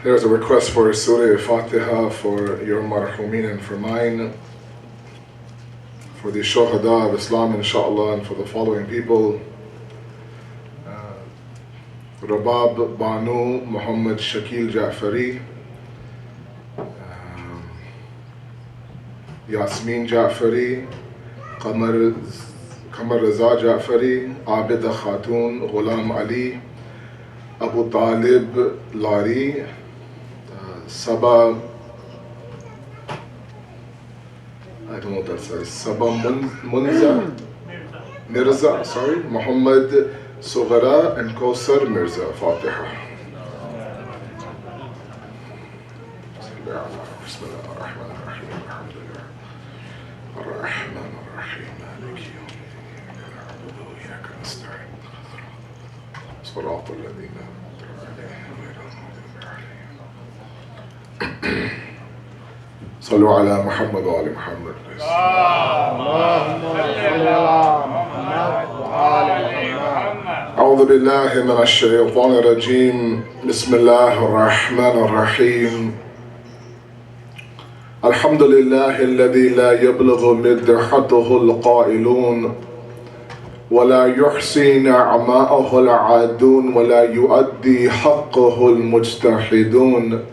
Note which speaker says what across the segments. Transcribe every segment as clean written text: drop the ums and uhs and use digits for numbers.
Speaker 1: There's a request for Surah Fatiha for your marhumin and for mine, for the Shuhada of Islam inshallah, and for the following people. Rabb Banu Muhammad Shakil Jafri, Yasmin Jafri, Qamar Raza Jafri, Abida Khatun, Ghulam Ali, Abu Talib Lari, Sabah, I don't know what that says, Sabah Mirza, sorry, Muhammad Sughara and Kausar Mirza. Fatiha. صلوا على محمد وآل محمد. أعوذ بالله من الشيطان الرجيم. بسم الله الرحمن الرحيم. الحمد لله الذي لا يبلغ مدحته القائلون ولا يحصي نعماءه العادون ولا يؤدي حقه المجتهدون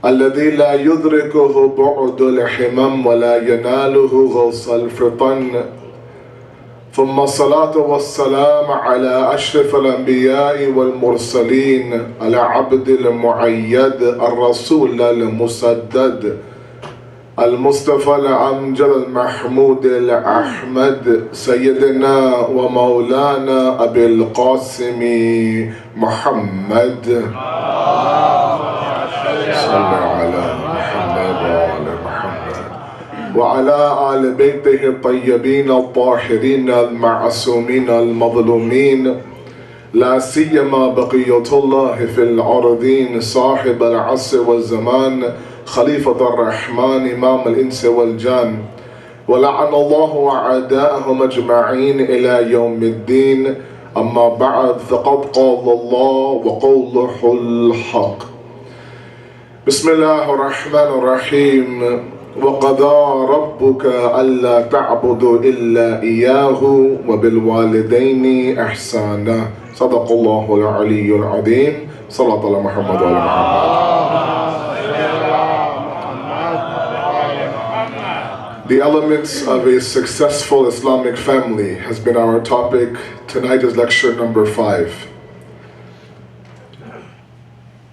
Speaker 1: الذي لا يدركه بعد الحمم ولا يناله غوص الفطن ثم الصلاة والسلام على أشرف الأنبياء والمرسلين العبد المعيد الرسول المسدد المصطفى الأمجد المحمود الأحمد سيدنا ومولانا أبي القاسم محمد صلى على محمد وآل محمد وعلى آل بيته الطيبين الطاهرين المعصومين المظلومين لا سيما بقية الله في الأرضين صاحب العصر والزمان خليفة الرحمن إمام الإنس والجان ولعن الله أعداءهم أجمعين إلى يوم الدين أما بعد فقد قال الله وقوله الحق بسم الله الرحمن الرحيم وقضى ربك ألا تعبدوا إلا إياه وبالوالدين إحسانا صدق الله العلي العظيم صلى الله على محمد وعلى محمد. The elements of a successful Islamic family has been our topic. Tonight is lecture number 5.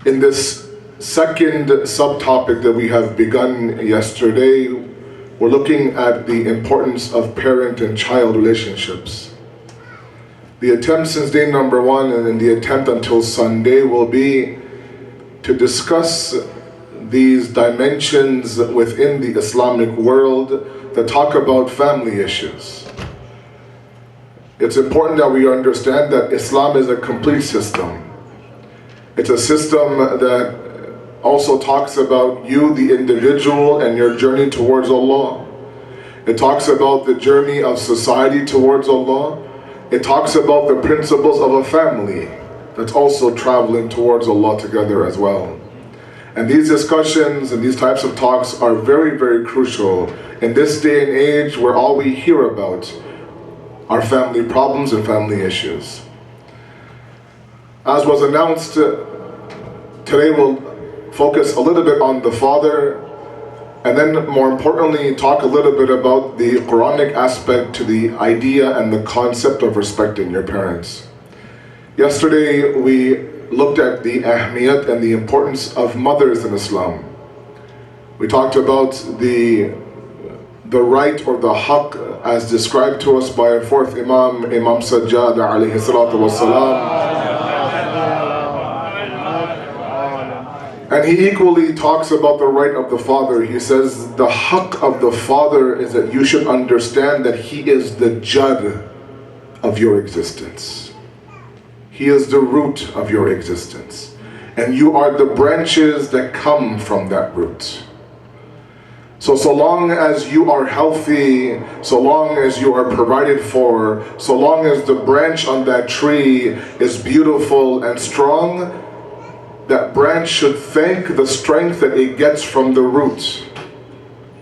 Speaker 1: In this second subtopic that we have begun yesterday, we're looking at the importance of parent and child relationships. The attempt since day number 1 and the attempt until Sunday will be to discuss these dimensions within the Islamic world that talk about family issues. It's important that we understand that Islam is a complete system. It's a system that also talks about you, the individual, and your journey towards Allah. It talks about the journey of society towards Allah. It talks about the principles of a family that's also traveling towards Allah together as well. And these discussions and these types of talks are very, very crucial in this day and age where all we hear about are family problems and family issues. As was announced, today we'll focus a little bit on the father, and then more importantly talk a little bit about the Quranic aspect to the idea and the concept of respecting your parents. Yesterday we looked at the ahmiyat and the importance of mothers in Islam. We talked about the right or the haqq as described to us by our fourth Imam, Imam Sajjad alayhi salatu wassalam. And he equally talks about the right of the father. He says the haqq of the father is that you should understand that he is the jad of your existence. He is the root of your existence. And you are the branches that come from that root. So long as you are healthy, so long as you are provided for, so long as the branch on that tree is beautiful and strong, that branch should thank the strength that it gets from the root.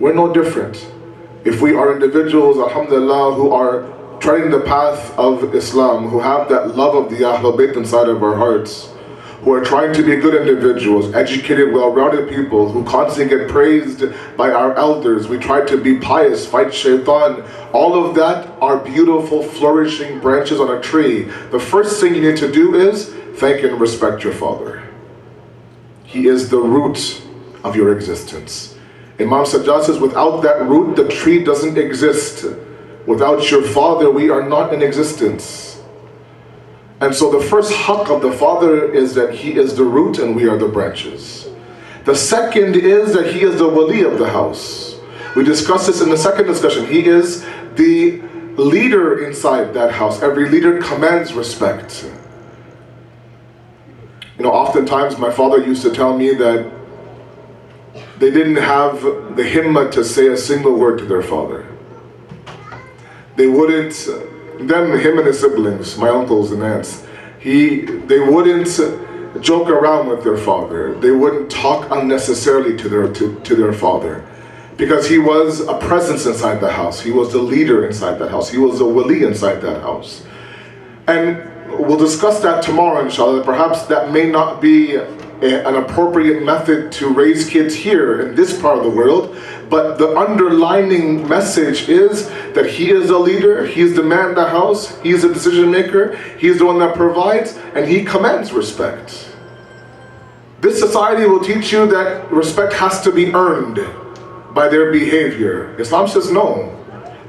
Speaker 1: We're no different. If we are individuals, alhamdulillah, who are treading the path of Islam, who have that love of the Ahlul Bayt inside of our hearts, who are trying to be good individuals, educated, well-rounded people, who constantly get praised by our elders, we try to be pious, fight shaitan, all of that are beautiful, flourishing branches on a tree. The first thing you need to do is thank and respect your father. He is the root of your existence. Imam Sajjad says, without that root, the tree doesn't exist. Without your father, we are not in existence. And so the first haqq of the father is that he is the root and we are the branches. The second is that he is the wali of the house. We discussed this in the second discussion. He is the leader inside that house. Every leader commands respect. You know, oftentimes my father used to tell me that they didn't have the himmah to say a single word to their father. They wouldn't, him and his siblings, my uncles and aunts, they wouldn't joke around with their father. They wouldn't talk unnecessarily to their father, because he was a presence inside the house. He was the leader inside that house. He was the wali inside that house. And we'll discuss that tomorrow, inshallah. Perhaps that may not be an appropriate method to raise kids here in this part of the world, but the underlining message is that he is the leader, he is the man in the house, he is the decision maker, he is the one that provides, and he commands respect. This society will teach you that respect has to be earned by their behavior. Islam says no.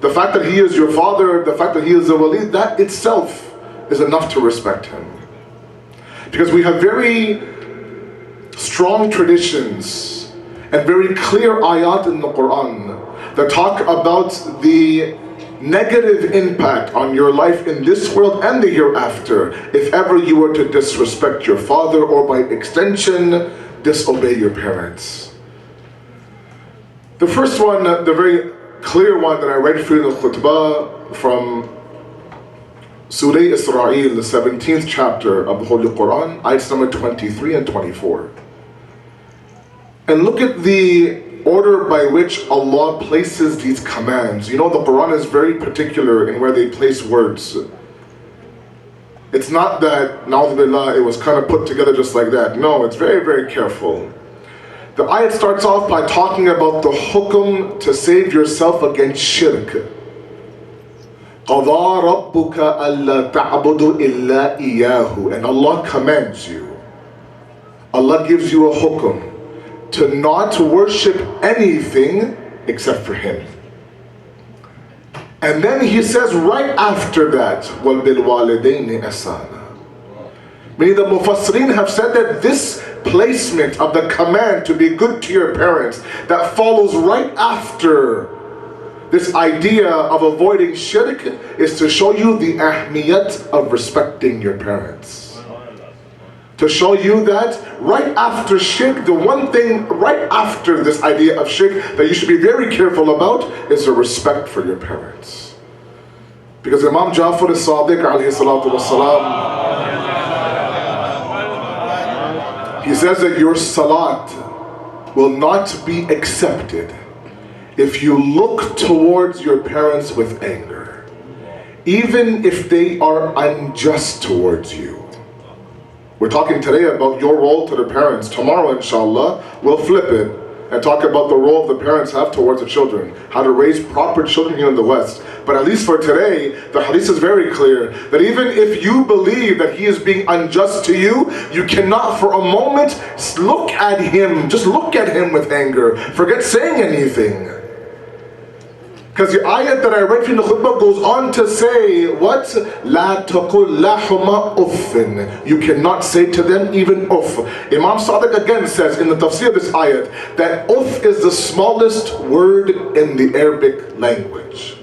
Speaker 1: The fact that he is your father, the fact that he is the wali, that itself is enough to respect him. Because we have very strong traditions and very clear ayat in the Quran that talk about the negative impact on your life in this world and the hereafter if ever you were to disrespect your father or by extension disobey your parents. The first one, the very clear one that I read for you in the khutbah from Surah Israel, the 17th chapter of the Holy Quran, ayats number 23 and 24. And look at the order by which Allah places these commands. You know, the Quran is very particular in where they place words. It's not that, na'udhu billah, it was kind of put together just like that. No, it's very, very careful. The ayat starts off by talking about the hukum to save yourself against shirk. قَضَى رَبُّكَ أَلَّا تَعْبُدُ إِلَّا إِيَّاهُ. And Allah commands you. Allah gives you a hukum to not worship anything except for Him. And then He says right after that, وَالْبِالْوَالِدَيْنِ أَحْسَانًا. Meaning the Mufassirin have said that this placement of the command to be good to your parents that follows right after this idea of avoiding shirk is to show you the ahmiyat of respecting your parents. To show you that right after shirk, the one thing right after this idea of shirk that you should be very careful about is the respect for your parents. Because Imam Jafri as-Sadiq alayhi salatu wassalam, he says that your salat will not be accepted if you look towards your parents with anger, even if they are unjust towards you. We're talking today about your role to the parents. Tomorrow, inshallah, we'll flip it and talk about the role the parents have towards the children, how to raise proper children here in the West. But at least for today, the hadith is very clear that even if you believe that he is being unjust to you, you cannot for a moment look at him, just look at him with anger. Forget saying anything. Because the ayat that I read from the khutbah goes on to say, what? لَا تَقُلْ لَهُمَا أُفٍّ. You cannot say to them even uff. Imam Sadiq again says in the tafsir of this ayat that uff is the smallest word in the Arabic language.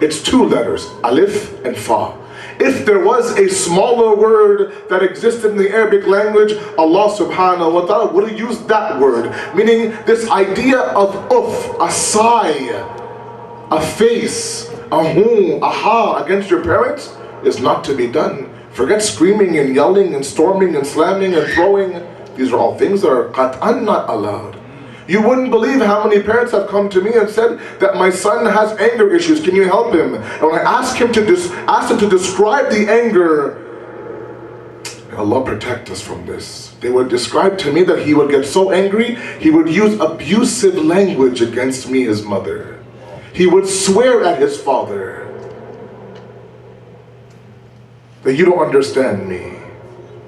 Speaker 1: It's two letters, alif and fa. If there was a smaller word that existed in the Arabic language, Allah subhanahu wa ta'ala would have used that word. Meaning this idea of uff, a sigh, a face, a hoo, a ha against your parents is not to be done. Forget screaming and yelling and storming and slamming and throwing. These are all things that are qat'an not allowed. You wouldn't believe how many parents have come to me and said that my son has anger issues, can you help him? And when I ask him to describe the anger, Allah protect us from this. They would describe to me that he would get so angry, he would use abusive language against me, his mother. He would swear at his father. That you don't understand me.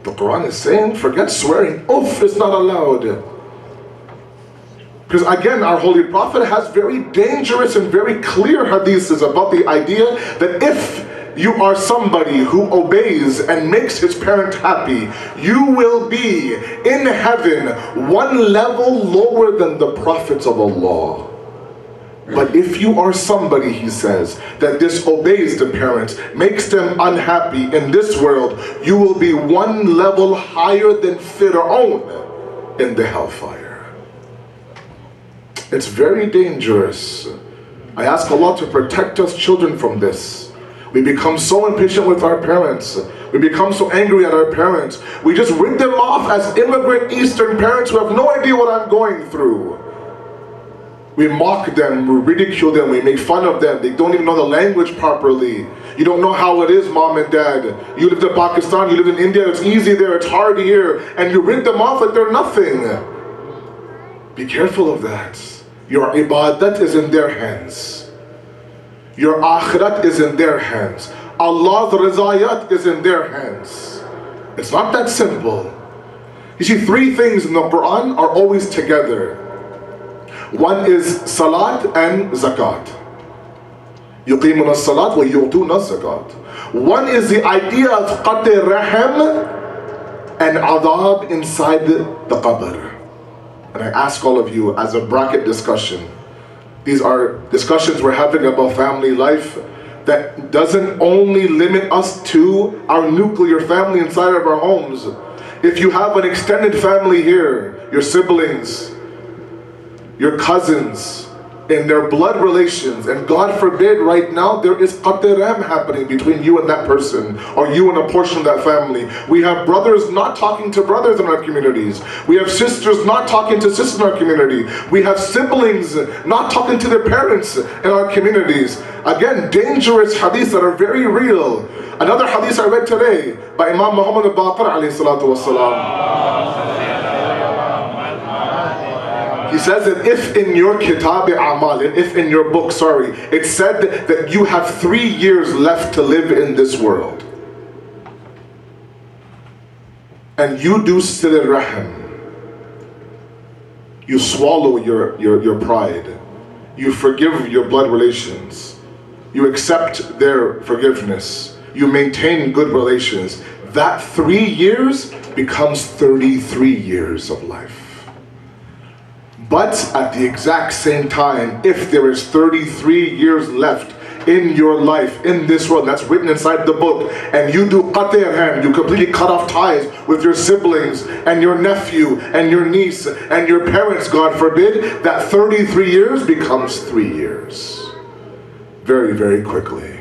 Speaker 1: The Quran is saying, forget swearing. Oof, it's not allowed. Because again, our Holy Prophet has very dangerous and very clear hadiths about the idea that if you are somebody who obeys and makes his parent happy, you will be in heaven one level lower than the prophets of Allah. But if you are somebody, he says, that disobeys the parents, makes them unhappy in this world, you will be one level higher than Fir'aun in the hellfire. It's very dangerous. I ask Allah to protect us children from this. We become so impatient with our parents. We become so angry at our parents. We just rid them off as immigrant Eastern parents who have no idea what I'm going through. We mock them, we ridicule them, we make fun of them. They don't even know the language properly. You don't know how it is, mom and dad. You lived in Pakistan, you live in India, it's easy there, it's hard here. And you rid them off like they're nothing. Be careful of that. Your ibadat is in their hands. Your akhirat is in their hands. Allah's rizayat is in their hands. It's not that simple. You see, three things in the Quran are always together. One is salat and zakat. Yuqimuna salat wa yu'tuna zakat. One is the idea of qat'i rahim and adab inside the qabr. And I ask all of you as a bracket discussion, these are discussions we're having about family life that doesn't only limit us to our nuclear family inside of our homes. If you have an extended family here, your siblings, your cousins, in their blood relations, and God forbid right now there is qat'iram happening between you and that person, or you and a portion of that family. We have brothers not talking to brothers in our communities. We have sisters not talking to sisters in our community. We have siblings not talking to their parents in our communities. Again, dangerous hadiths that are very real. Another hadith I read today by Imam Muhammad al-Baqir alayhi salatu wasalam. He says that if in your kitab-e-amal, if in your book, it said that you have 3 years left to live in this world, and you do sil rahim, you swallow your pride, you forgive your blood relations, you accept their forgiveness, you maintain good relations, that 3 years becomes 33 years of life. But at the exact same time, if there is 33 years left in your life, in this world, that's written inside the book, and you do qat'i, you completely cut off ties with your siblings, and your nephew, and your niece, and your parents, God forbid, that 33 years becomes 3 years. Very, very quickly.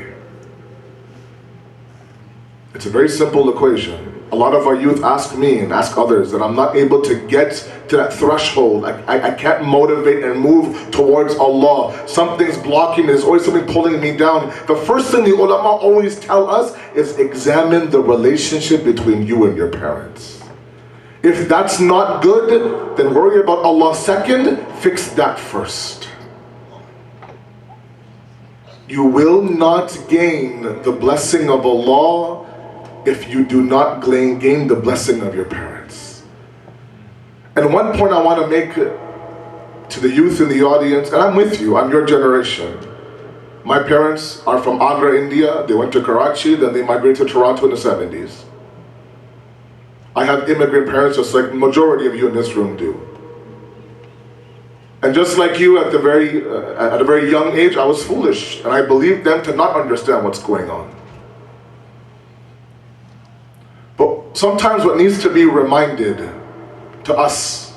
Speaker 1: It's a very simple equation. A lot of our youth ask me and ask others that I'm not able to get to that threshold. I can't motivate and move towards Allah. Something's blocking me. There's always something pulling me down. The first thing the ulama always tell us is examine the relationship between you and your parents. If that's not good, then worry about Allah second, fix that first. You will not gain the blessing of Allah if you do not gain the blessing of your parents. And one point I want to make to the youth in the audience, and I'm with you, I'm your generation. My parents are from Agra, India. They went to Karachi, then they migrated to Toronto in the 70s. I have immigrant parents just like the majority of you in this room do. And just like you at a very young age, I was foolish, and I believed them to not understand what's going on. But sometimes what needs to be reminded to us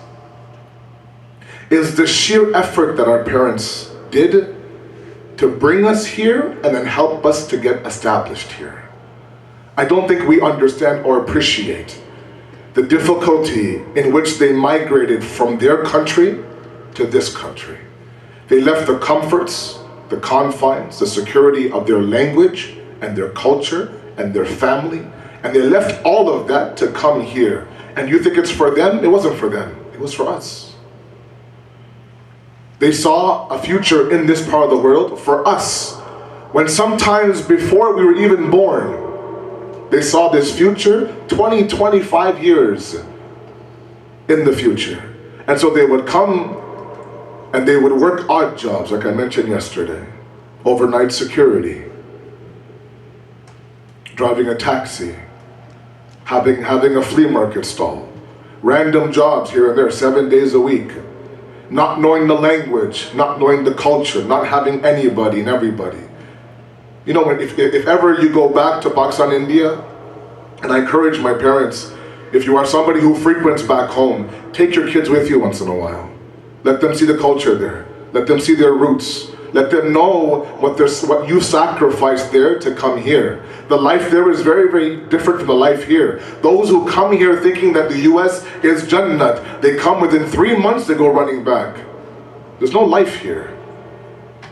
Speaker 1: is the sheer effort that our parents did to bring us here and then help us to get established here. I don't think we understand or appreciate the difficulty in which they migrated from their country to this country. They left the comforts, the confines, the security of their language and their culture and their family, and they left all of that to come here. And you think it's for them? It wasn't for them, it was for us. They saw a future in this part of the world for us, when sometimes before we were even born, they saw this future 20, 25 years in the future. And so they would come and they would work odd jobs, like I mentioned yesterday. Overnight security, driving a taxi, having a flea market stall, random jobs here and there, 7 days a week, not knowing the language, not knowing the culture, not having anybody and everybody. You know, if ever you go back to Pakistan, India, and I encourage my parents, if you are somebody who frequents back home, take your kids with you once in a while. Let them see the culture there. Let them see their roots. Let them know what you sacrificed there to come here. The life there is very, very different from the life here. Those who come here thinking that the US is Jannat, they come within 3 months, they go running back. There's no life here.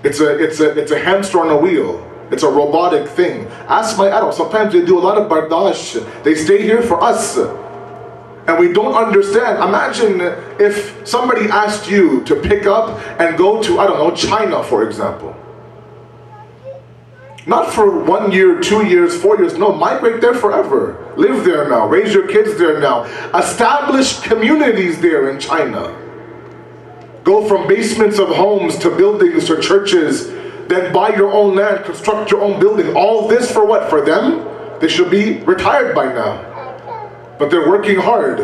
Speaker 1: It's a hamster on a wheel. It's a robotic thing. Ask my adults, sometimes they do a lot of bardash. They stay here for us. And we don't understand. Imagine if somebody asked you to pick up and go to, I don't know, China, for example. Not for 1 year, 2 years, 4 years. No, migrate there forever. Live there now. Raise your kids there now. Establish communities there in China. Go from basements of homes to buildings to churches. Then buy your own land, construct your own building. All this for what? For them? They should be retired by now. But they're working hard.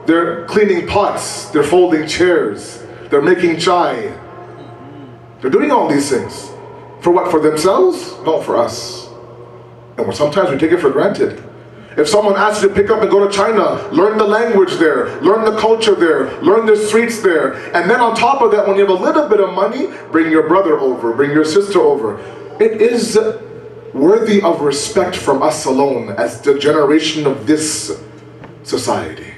Speaker 1: They're cleaning pots. They're folding chairs. They're making chai. They're doing all these things. For what? For themselves? No, for us. And sometimes we take it for granted. If someone asks you to pick up and go to China, learn the language there, learn the culture there, learn the streets there, and then on top of that, when you have a little bit of money, bring your brother over, bring your sister over. It is worthy of respect from us alone as the generation of this society.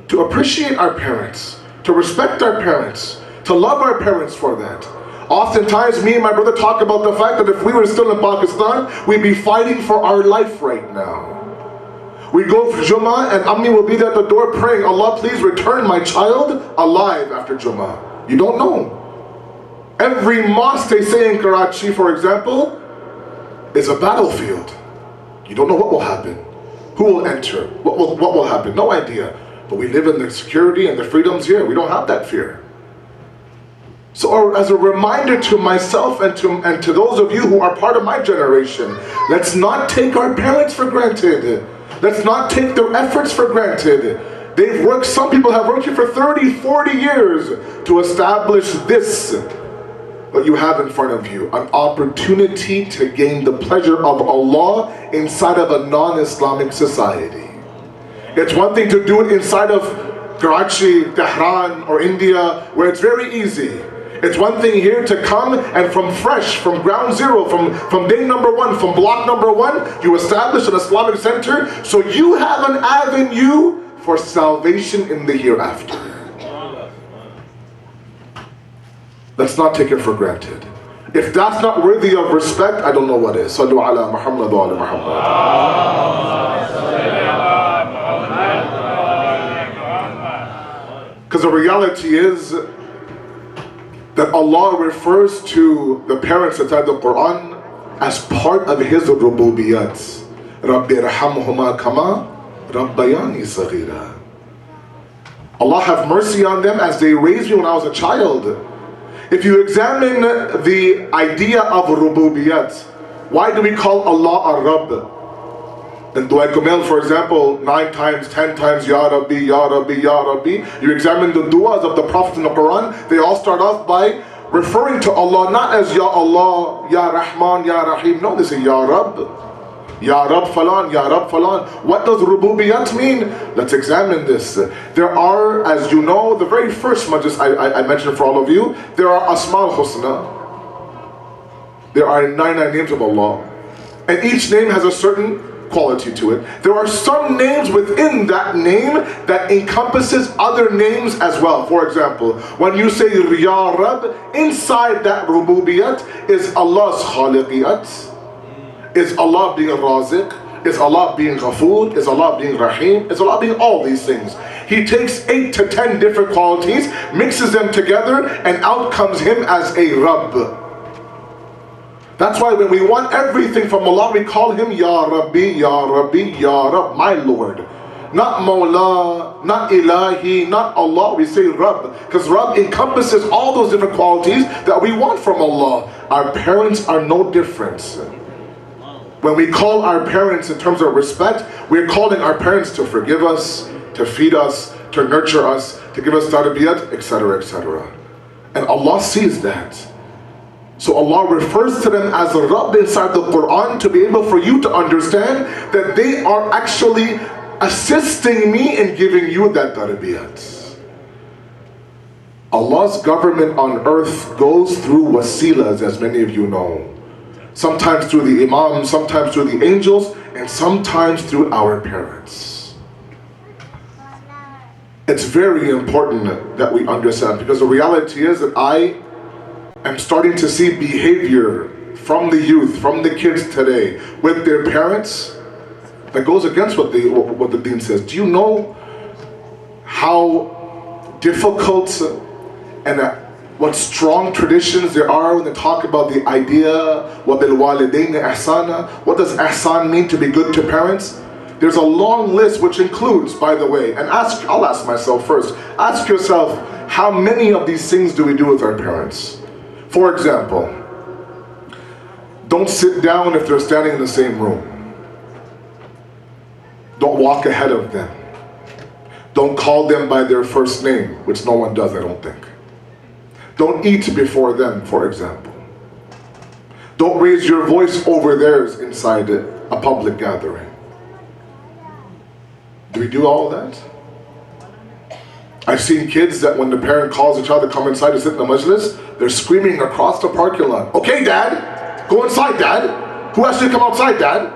Speaker 1: To appreciate our parents, to respect our parents, to love our parents for that. Oftentimes, me and my brother talk about the fact that if we were still in Pakistan, we'd be fighting for our life right now. We go for Jummah and Ammi will be there at the door praying, Allah please return my child alive after Jummah. You don't know. Every mosque they say in Karachi, for example, is a battlefield. You don't know what will happen. Who will enter? What will happen? No idea. But we live in the security and the freedoms here. We don't have that fear. So as a reminder to myself and to those of you who are part of my generation, let's not take our parents for granted. Let's not take their efforts for granted. They've worked, some people have worked here for 30, 40 years to establish this, what you have in front of you, an opportunity to gain the pleasure of Allah inside of a non-Islamic society. It's one thing to do it inside of Karachi, Tehran, or India, where it's very easy. It's one thing here to come and from ground zero, from day number one, from block number one, you establish an Islamic center, so you have an avenue for salvation in the hereafter. Let's not take it for granted. If that's not worthy of respect, I don't know what is. Sallu ala Muhammad wa ala Muhammad. Because the reality is that Allah refers to the parents inside the Quran as part of His rububiyyat. Rabbi irhamhuma kama rabbayani saghira. Allah have mercy on them as they raised me when I was a child. If you examine the idea of rububiyyat, why do we call Allah a Rabb? In Dua Kumel, for example, 9 times, 10 times, Ya Rabbi, Ya Rabbi, Ya Rabbi. You examine the du'as of the Prophet in the Quran, they all start off by referring to Allah not as Ya Allah, Ya Rahman, Ya Rahim. No, they say Ya Rabb, Ya Rabb Falan, Ya Rabb Falan. What does rububiyyat mean? Let's examine this. There are, as you know, the very first majlis I mentioned for all of you, there are Asma al-Husna. There are 99 names of Allah. And each name has a certain quality to it. There are some names within that name that encompasses other names as well. For example, when you say Ya Rabb, inside that rububiyat is Allah's khaliqiyat, is Allah being Raziq, is Allah being Ghafoor, is Allah being Rahim, is Allah being all these things. He takes 8 to 10 different qualities, mixes them together, and out comes him as a Rabb. That's why when we want everything from Allah, we call him Ya Rabbi, Ya Rabbi, Ya Rabb, my Lord. Not Mawla, not Ilahi, not Allah, we say Rabb. Because Rabb encompasses all those different qualities that we want from Allah. Our parents are no different. When we call our parents in terms of respect, we're calling our parents to forgive us, to feed us, to nurture us, to give us tarbiyat, etc., etc. And Allah sees that. So Allah refers to them as a Rabb inside the Quran to be able for you to understand that they are actually assisting me in giving you that tarbiyat. Allah's government on earth goes through wasilas, as many of you know. Sometimes through the imam, sometimes through the angels, and sometimes through our parents. It's very important that we understand, because the reality is that I am starting to see behavior from the youth, from the kids today, with their parents, that goes against what the deen says. Do you know how difficult and what strong traditions there are when they talk about the idea, وَبِالْوَالِدَيْنِ إِحْسَانًا? What does ihsan mean, to be good to parents? There's a long list which includes, by the way, and I'll ask myself first, ask yourself, how many of these things do we do with our parents? For example, don't sit down if they're standing in the same room. Don't walk ahead of them. Don't call them by their first name, which no one does, I don't think. Don't eat before them, for example. Don't raise your voice over theirs inside a public gathering. Do we do all that? I've seen kids that when the parent calls the child to come inside to sit in the majlis, they're screaming across the parking lot. Okay, Dad, go inside, Dad. Who asked you to come outside, Dad?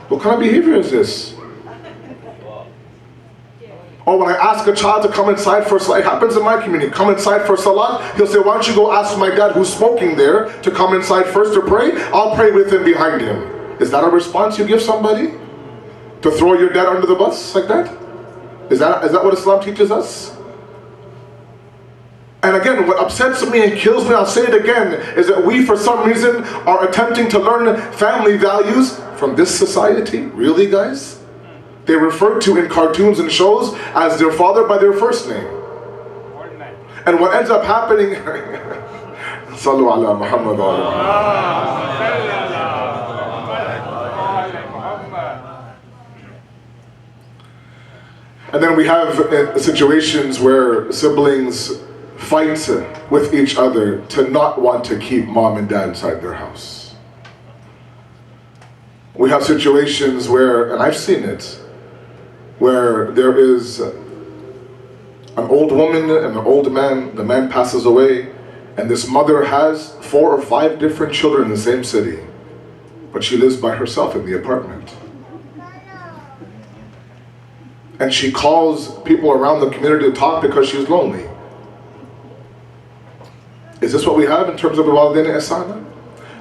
Speaker 1: What kind of behavior is this? Or when I ask a child to come inside for salah, it happens in my community, come inside for salah, he'll say, why don't you go ask my dad who's smoking there to come inside first to pray? I'll pray with him behind him. Is that a response you give somebody? To throw your dad under the bus like that? Is that what Islam teaches us? And again, what upsets me and kills me, I'll say it again, is that we for some reason are attempting to learn family values from this society. Really, guys? They're referred to in cartoons and shows as their father by their first name. And what ends up happening, Sallu ala Muhammad wa And then we have situations where siblings fight with each other to not want to keep mom and dad inside their house. We have situations where, and I've seen it, where there is an old woman and an old man, the man passes away, and this mother has 4 or 5 different children in the same city, but she lives by herself in the apartment. And she calls people around the community to talk because she's lonely. Is this what we have in terms of the walidain ihsana?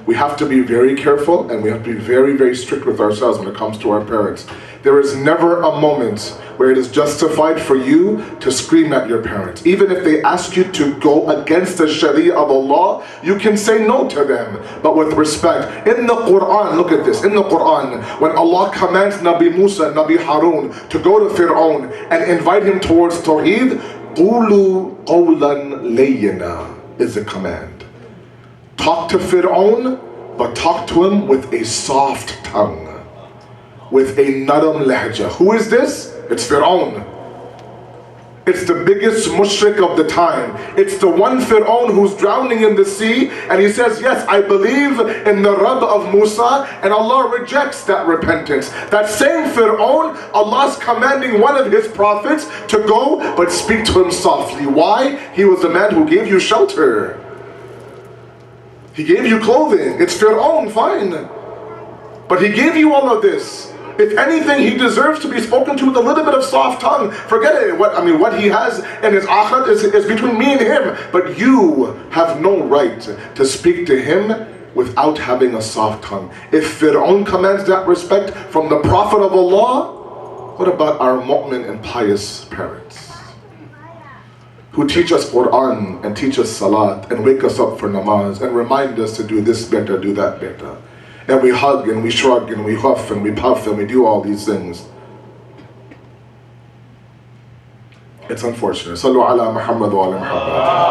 Speaker 1: We have to be very careful, and we have to be very, very strict with ourselves when it comes to our parents. There is never a moment where it is justified for you to scream at your parents. Even if they ask you to go against the Sharia of Allah, you can say no to them, but with respect. In the Quran, look at this, in the Quran, when Allah commands Nabi Musa and Nabi Harun to go to Fir'aun and invite him towards Tawheed, قُولُوا قَوْلًا لَيِّنًا is the command. Talk to Fir'aun, but talk to him with a soft tongue, with a naram lahja. Who is this? It's Fir'aun. It's the biggest mushrik of the time. It's the one Fir'aun who's drowning in the sea, and he says, yes, I believe in the Rabb of Musa, and Allah rejects that repentance. That same Fir'aun, Allah's commanding one of his prophets to go, but speak to him softly. Why? He was the man who gave you shelter. He gave you clothing. It's Fir'aun, fine. But He gave you all of this. If anything, He deserves to be spoken to with a little bit of soft tongue. Forget it. What He has in His akhirat is between me and Him. But you have no right to speak to Him without having a soft tongue. If Fir'aun commands that respect from the Prophet of Allah, what about our mu'min and pious parents who teach us Quran and teach us Salat and wake us up for namaz and remind us to do this better, do that better? And we hug and we shrug and we huff and we puff and we do all these things. It's unfortunate. Sallu ala Muhammad wa ala Muhammad.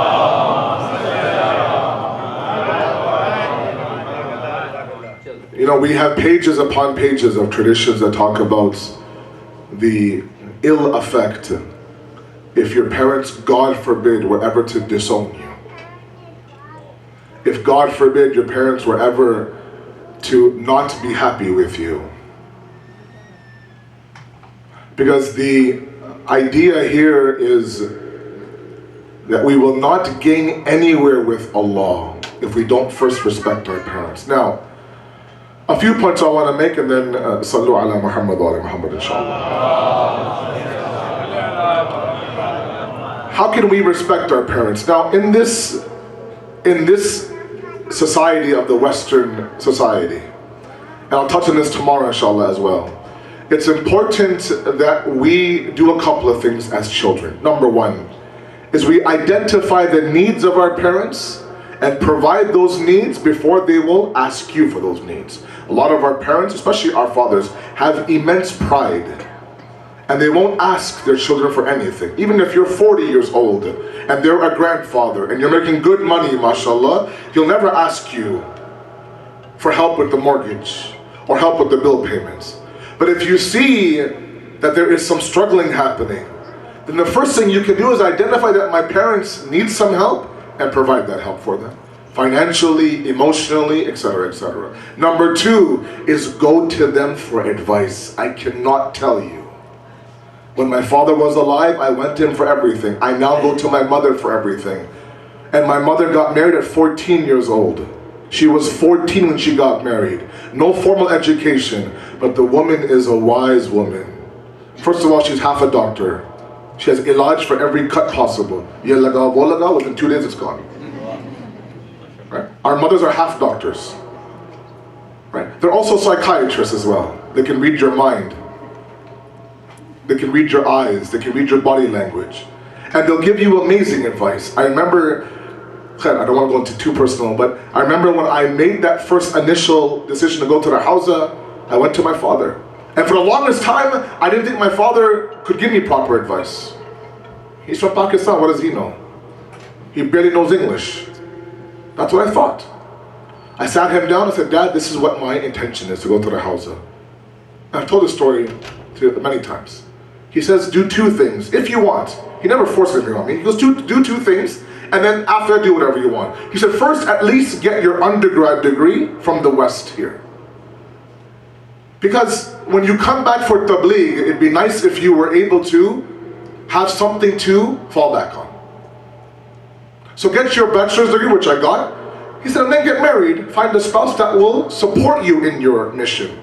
Speaker 1: You know, we have pages upon pages of traditions that talk about the ill effect if your parents, God forbid, were ever to disown you. If, God forbid, your parents were ever to not be happy with you. Because the idea here is that we will not gain anywhere with Allah if we don't first respect our parents. Now, a few points I want to make, and then Sallu ala Muhammad wa ala Muhammad inshallah. How can we respect our parents? Now, in this society of the Western society, and I'll touch on this tomorrow inshallah as well, it's important that we do a couple of things as children. Number one is we identify the needs of our parents and provide those needs before they will ask you for those needs. A lot of our parents, especially our fathers, have immense pride, and they won't ask their children for anything. Even if you're 40 years old and they're a grandfather and you're making good money, mashallah, he'll never ask you for help with the mortgage or help with the bill payments. But if you see that there is some struggling happening, then the first thing you can do is identify that my parents need some help and provide that help for them. Financially, emotionally, etc., etc. Number two is go to them for advice. I cannot tell you. When my father was alive, I went to him for everything. I now go to my mother for everything. And my mother got married at 14 years old. She was 14 when she got married. No formal education, but the woman is a wise woman. First of all, she's half a doctor. She has ilaj for every cut possible. Within 2 days it's gone. Right? Our mothers are half doctors. Right? They're also psychiatrists as well. They can read your mind. They can read your eyes. They can read your body language. And they'll give you amazing advice. I remember, I don't want to go into too personal, but I remember when I made that first initial decision to go to the Hawza, I went to my father. And for the longest time, I didn't think my father could give me proper advice. He's from Pakistan, what does he know? He barely knows English. That's what I thought. I sat him down and said, Dad, this is what my intention is, to go to the Hawza. I've told this story many times. He says, do two things, if you want. He never forces me on me. He goes, do two things, and then after that, do whatever you want. He said, first, at least get your undergrad degree from the West here. Because when you come back for tabligh, it'd be nice if you were able to have something to fall back on. So get your bachelor's degree, which I got. He said, and then get married, find a spouse that will support you in your mission.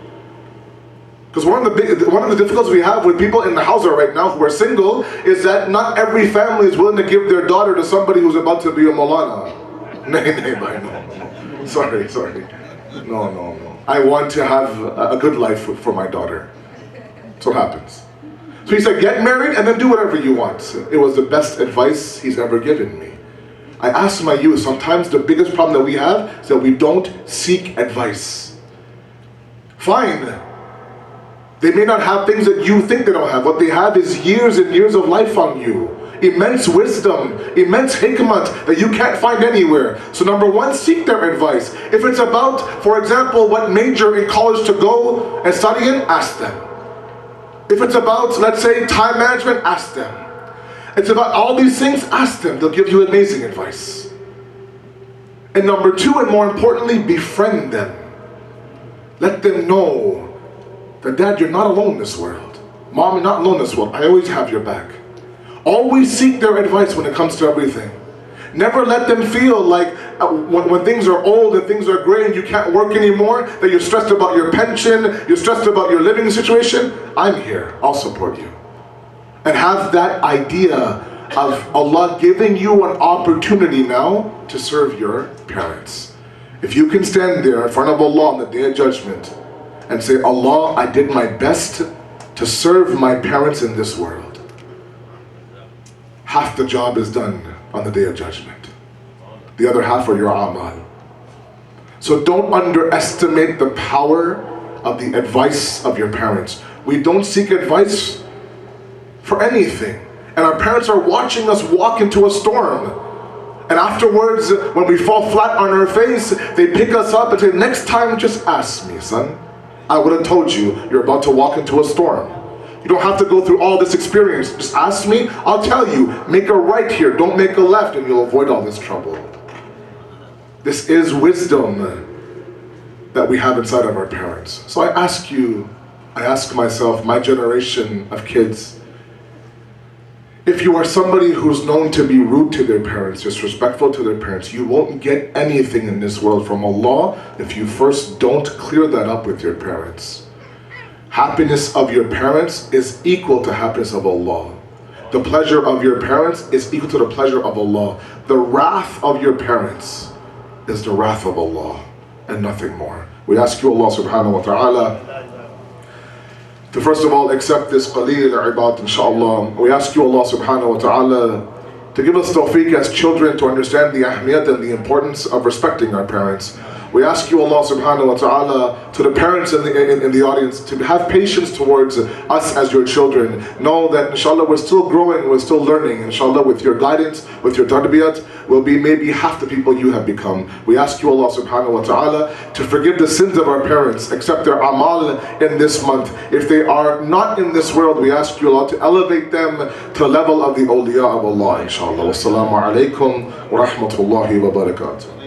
Speaker 1: Because one of the difficulties we have with people in the house right now who are single is that not every family is willing to give their daughter to somebody who's about to be a Moulana. No. Sorry. No. I want to have a good life for my daughter. That's what happens. So he said, get married and then do whatever you want. It was the best advice he's ever given me. I asked my youth, sometimes the biggest problem that we have is that we don't seek advice. Fine. They may not have things that you think they don't have. What they have is years and years of life on you. Immense wisdom, immense hikmat that you can't find anywhere. So number one, seek their advice. If it's about, for example, what major in college to go and study in, ask them. If it's about, let's say, time management, ask them. It's about all these things, ask them. They'll give you amazing advice. And number two, and more importantly, befriend them. Let them know that, Dad, you're not alone in this world. Mom, you're not alone in this world. I always have your back. Always seek their advice when it comes to everything. Never let them feel like when things are old and things are gray and you can't work anymore, that you're stressed about your pension, you're stressed about your living situation. I'm here, I'll support you. And have that idea of Allah giving you an opportunity now to serve your parents. If you can stand there in front of Allah on the Day of Judgment and say, Allah, I did my best to serve my parents in this world, half the job is done on the Day of Judgment. The other half are your amal. So don't underestimate the power of the advice of your parents. We don't seek advice for anything. And our parents are watching us walk into a storm. And afterwards, when we fall flat on our face, they pick us up and say, next time just ask me, son. I would have told you you're about to walk into a storm. You don't have to go through all this experience. Just ask me, I'll tell you. Make a right here, don't make a left, and you'll avoid all this trouble. This is wisdom that we have inside of our parents. So I ask myself, my generation of kids, if you are somebody who's known to be rude to their parents, disrespectful to their parents, you won't get anything in this world from Allah if you first don't clear that up with your parents. Happiness of your parents is equal to happiness of Allah. The pleasure of your parents is equal to the pleasure of Allah. The wrath of your parents is the wrath of Allah and nothing more. We ask you, Allah subhanahu wa ta'ala, to first of all accept this qaleel ibad, inshallah. We ask you, Allah subhanahu wa ta'ala, to give us tawfiq as children to understand the ahmiyat and the importance of respecting our parents. We ask you, Allah subhanahu wa ta'ala, to the parents in the audience, to have patience towards us as your children. Know that inshallah we're still growing, we're still learning. Inshallah with your guidance, with your tarbiyat, we'll be maybe half the people you have become. We ask you, Allah subhanahu wa ta'ala, to forgive the sins of our parents, accept their amal in this month. If they are not in this world, we ask you, Allah, to elevate them to the level of the awliya of Allah, inshallah. Wassalamu alaikum wa rahmatullahi wa barakatuh.